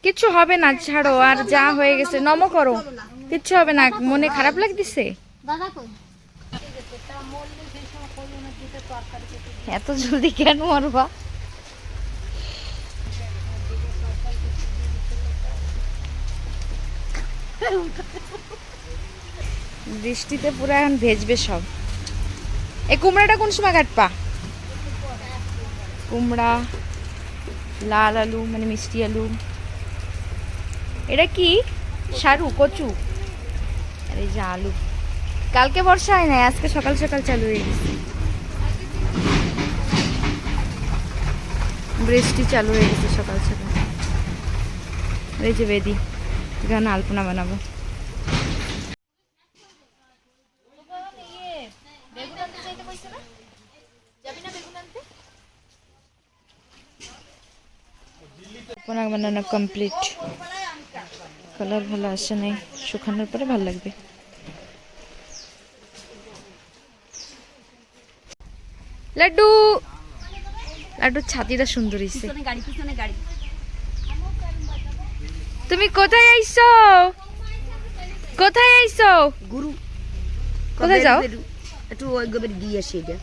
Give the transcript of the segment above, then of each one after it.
কিচ্ছু হবে না, ছাড়ো। আর যা হয়ে গেছে নম করো, কিচ্ছু হবে না। মনে খারাপ লাগতেছে? এত জলদি কেন মরবা? বৃষ্টিতে পুরো এখন ভেজবে সব। এই কুমড়াটা কোন সময় কাটবা? কুমড়া, লাল আলু মানে মিষ্টি আলু। এটা কি? সারু, কচু। আর এই যে আলু। কালকে বর্ষা হয় না, আজকে সকাল সকাল চালু হয়ে গেছে। বৃষ্টি চালু হয়ে গেছে সকাল সকাল। এই যে বেদি, এখানে আলপনা বানাবো। আলপনা বানানো কমপ্লিট। কালার ভালো আসে নাই, শুকানোর পরে ভালো লাগবে। লাড্ডু, লাড্ডুর ছাতিটা সুন্দর হইছে। তুমি কোথায় আইছো? কোথায় আইছো? গুরু। কোথায় যাও? একটু ওই গোবের গিয়ে আসি। এটা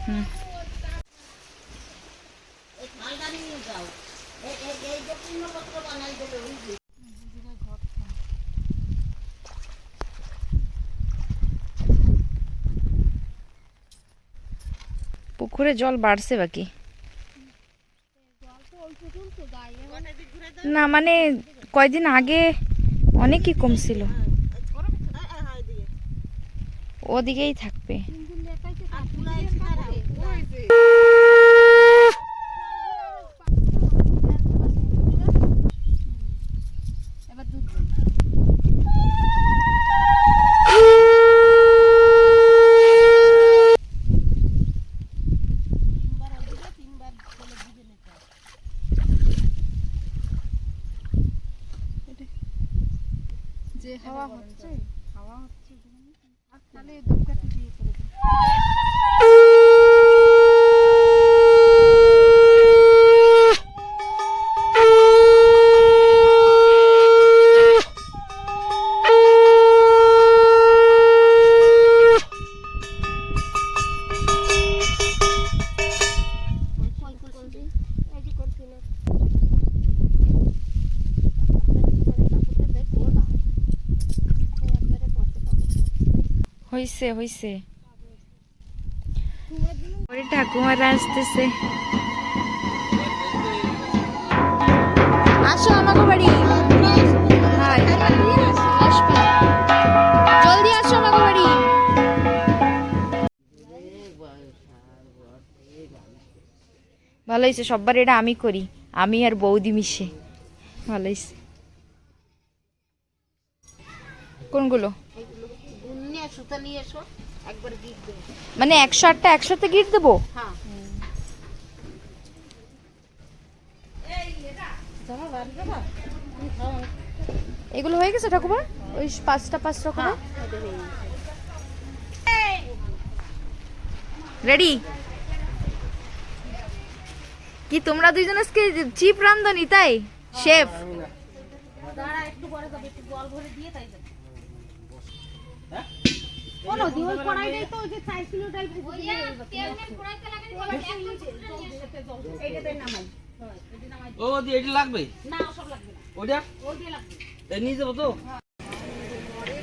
পুকুরে জল বাড়ছে বাকি না, মানে কয়দিন আগে অনেকই কমছিল। ওদিকেই থাকবে। যে হাওয়া হচ্ছে, হাওয়া হচ্ছে তাহলে দুধকাঠি দিয়ে করে দেব। হইছে হইছে। ওরে ঠাকুমারা আসতেছে। আসো আমাকে বাড়ি। জলদি আসো আমাকে বাড়ি। ভালো হয়েছে, সববার এটা আমি করি, আমি আর বৌদি মিশে। ভালো হয়েছে। কোনগুলো? মানে 108টা একসাথে গিট দেবো? এগুলো হয়ে গেছে ঠাকুমা? ওই 5টা 5 রকম রেডি? কি তোমরা দুইজন আজকে চিপ রান্ধনি তাই? শেফ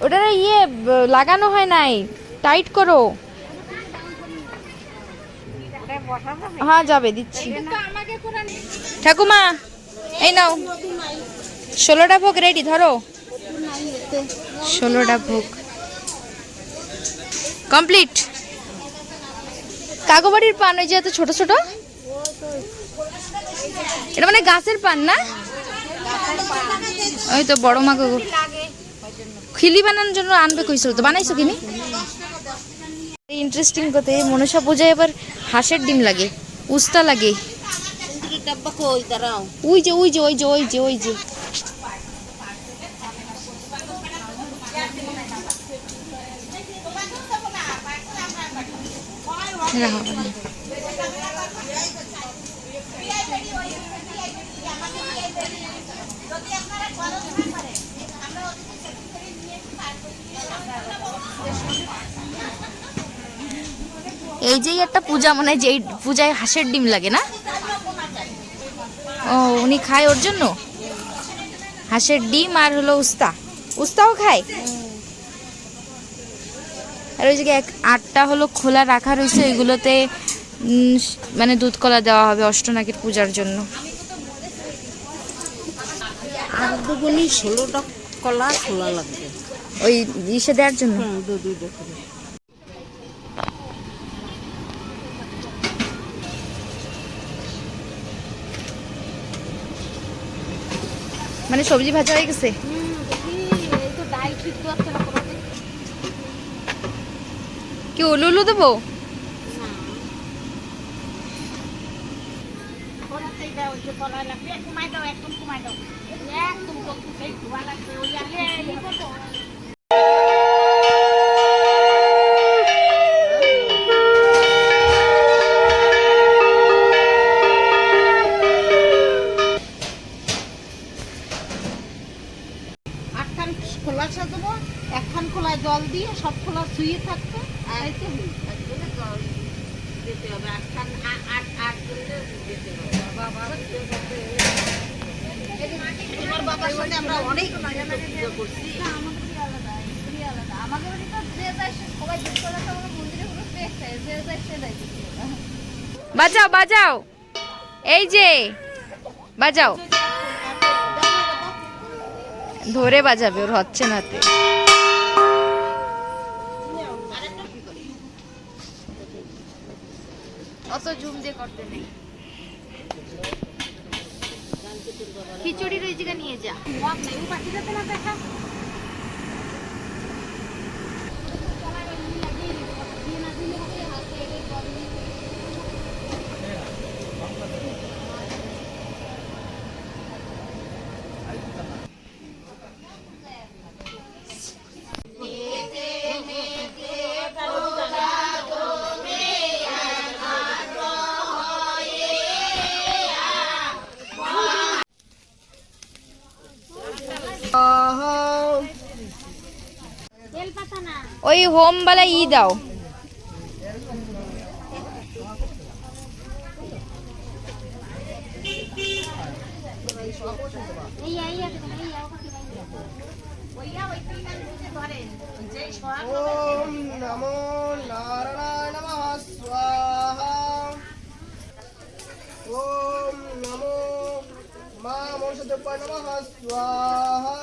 ওটা ইয়ে লাগানো হয় নাই, টাইট করো। হ্যাঁ যাবে, দিচ্ছি। ঠাকুমা এই নাও 16টা ভোগ রেডি, ধরো 16টা ভোগ কমপ্লিট। কাগবাড়ির পান ওই যে এত ছোট ছোট, এটা মানে গাছের পান না? ওই তো বড় মা খিলি বানানোর জন্য আনবে কইছিল, তো বানাইছো কিনি? ইন্টারেস্টিং কথা, এই মনসা পূজায় এবার হাঁসের ডিম লাগে, উস্তা লাগে। ওই যে ওই যে ওই যে ওই যে ওই যে এই যে একটা পূজা, মনে হয় যে পূজায় হাঁসের ডিম লাগে না? ও উনি খায় ওর জন্য হাঁসের ডিম আর হলো উস্তা, উস্তাও খায়। আর ওই জায়গায় 8টা হলো খোলা রাখা রয়েছে, ওইগুলোতে মানে দুধ কলা দেওয়া হবে অষ্টনাগের পূজার জন্য। 16টা কলা খোলা লাগবে ওই ইসে দেওয়ার জন্য। মানে সবজি ভাজা হয়ে গেছে। কি উলু উলু দেবো? খোলা সাজাবো, একখান খোলায় জল দিয়ে সব খোলা শুয়ে থাকতো। তোমার বাবার সাথে আমরা অনেক করছি। বাজাও বাজাও, এই যে বাজাও, ধরে বাজাবে, ওর হচ্ছে নাতে। অত ঝুম দিয়ে করতে নেই। খিচুড়ির ওই জায়গা নিয়ে যা। ওই হোম বালা ই দাও। ओम नमो नारायणाय नमः स्वाहा। ओम नमो मां मोक्षदेवाय नमः स्वाहा।